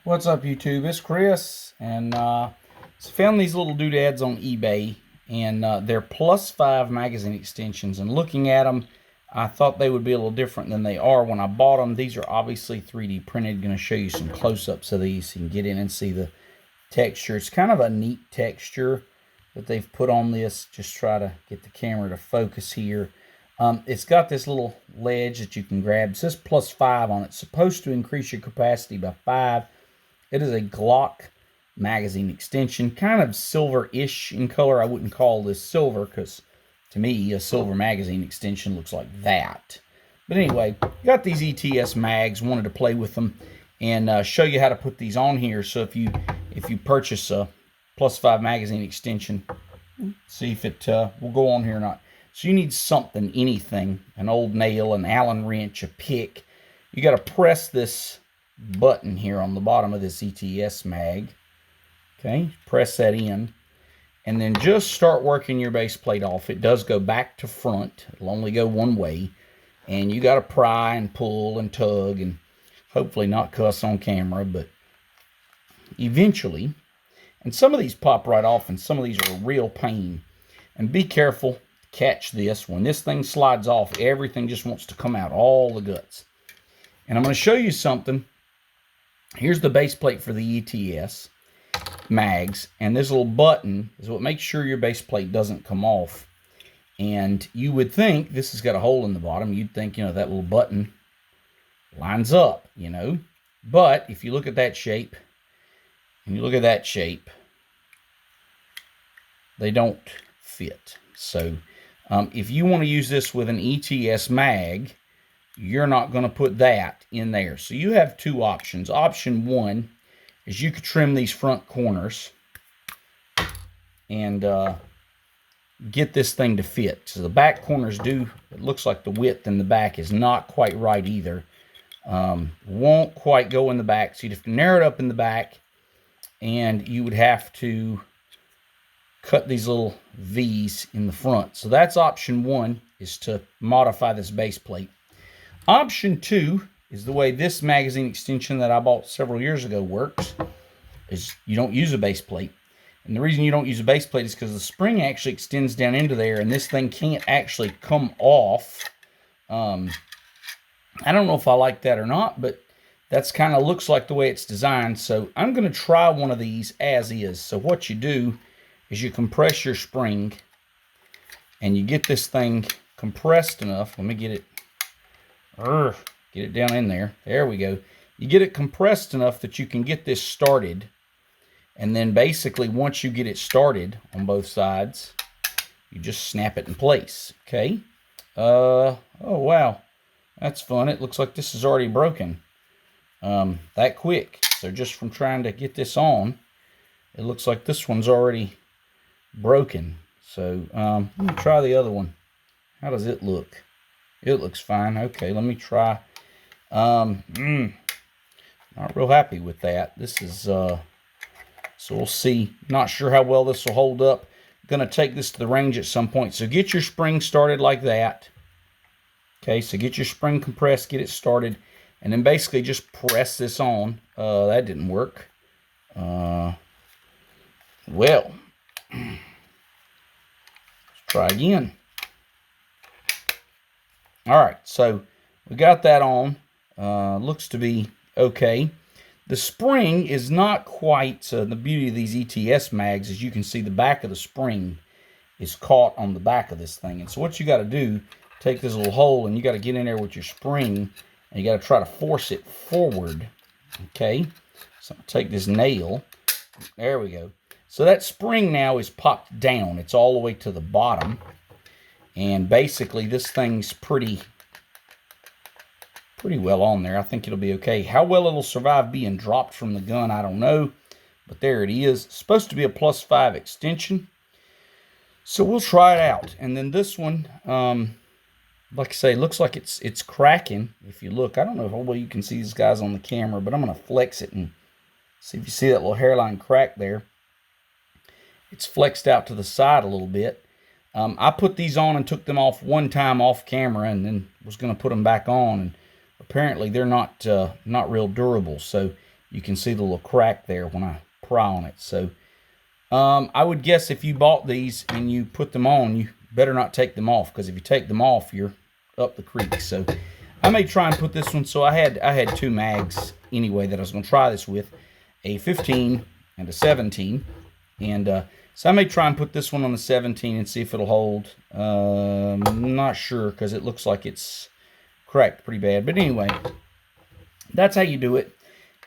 What's up, YouTube? It's Chris, and found these little doodads on eBay, and they're +5 magazine extensions. And looking at them, I thought they would be a little different than they are when I bought them. These are obviously 3D printed. Going to show you some close-ups of these so you can get in and see the texture. It's kind of a neat texture that they've put on this. Just try to get the camera to focus here. It's got this little ledge that you can grab. It says +5 on it. It's supposed to increase your capacity by 5. It is a Glock magazine extension, kind of silver-ish in color. I wouldn't call this silver because, to me, a silver magazine extension looks like that. But anyway, got these ETS mags. Wanted to play with them and show you how to put these on here. So if you purchase a +5 magazine extension, see if it will go on here or not. So you need something, anything, an old nail, an Allen wrench, a pick. You got to press this button here on the bottom of this ETS mag. Okay, press that in, and then just start working your base plate off. It does go back to front. It'll only go one way, and you got to pry and pull and tug and hopefully not cuss on camera, but eventually. And some of these pop right off, and some of these are a real pain. And be careful, catch this. When this thing slides off, everything just wants to come out, all the guts. And I'm going to show you something. Here's the base plate for the ETS mags, and this little button is what makes sure your base plate doesn't come off. And you would think this has got a hole in the bottom. You'd think, that little button lines up, But if you look at that shape, and you look at that shape, they don't fit. So if you want to use this with an ETS mag, you're not going to put that in there. So you have two options. Option one is you could trim these front corners and get this thing to fit. So the back corners it looks like the width in the back is not quite right either. Won't quite go in the back. So you'd have to narrow it up in the back, and you would have to cut these little V's in the front. So that's option one, is to modify this base plate. Option two is the way this magazine extension that I bought several years ago works, is you don't use a base plate. And the reason you don't use a base plate is because the spring actually extends down into there, and this thing can't actually come off. I don't know if I like that or not, but that's kind of looks like the way it's designed. So I'm going to try one of these as is. So what you do is you compress your spring, and you get this thing compressed enough. Let me get it. Get it down in there. There we go. You get it compressed enough that you can get this started. And then basically once you get it started on both sides, you just snap it in place. Okay. Oh, wow. That's fun. It looks like this is already broken. That quick. So just from trying to get this on, it looks like this one's already broken. So let me try the other one. How does it look? It looks fine. Okay, let me try. Not real happy with that. This is, so we'll see. Not sure how well this will hold up. Gonna take this to the range at some point. So get your spring started like that. Okay, so get your spring compressed, get it started, and then basically just press this on. That didn't work. Well, let's try again. All right, so we got that on. Looks to be okay. The spring is not quite, the beauty of these ETS mags is you can see the back of the spring is caught on the back of this thing. And so what you got to do, take this little hole, and you got to get in there with your spring, and you got to try to force it forward. Okay, so take this nail. There we go. So that spring now is popped down. It's all the way to the bottom. And basically, this thing's pretty well on there. I think it'll be okay. How well it'll survive being dropped from the gun, I don't know. But there it is. It's supposed to be a +5 extension. So we'll try it out. And then this one, like I say, looks like it's cracking. If you look, I don't know how well you can see these guys on the camera, but I'm going to flex it and see if you see that little hairline crack there. It's flexed out to the side a little bit. I put these on and took them off one time off camera, and then was going to put them back on. And apparently they're not real durable. So You can see the little crack there when I pry on it. So I would guess if you bought these and you put them on, you better not take them off, because if you take them off, you're up the creek. So I may try and put this one. So I had 2 mags anyway that I was going to try this with, a 15 and a 17, and so I may try and put this one on the 17 and see if it'll hold. I'm not sure, because it looks like it's cracked pretty bad. But anyway, that's how you do it.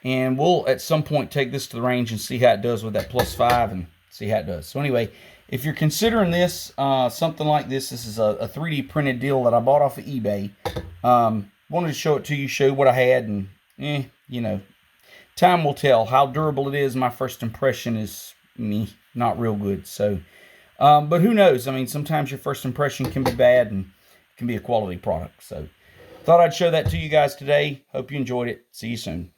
And we'll at some point take this to the range and see how it does with that +5 and see how it does. So anyway, if you're considering this, something like this is a 3D printed deal that I bought off of eBay. Wanted to show it to you, show what I had, and you know, time will tell how durable it is. My first impression is not real good. So, but who knows? I mean, sometimes your first impression can be bad and it can be a quality product. So, thought I'd show that to you guys today. Hope you enjoyed it. See you soon.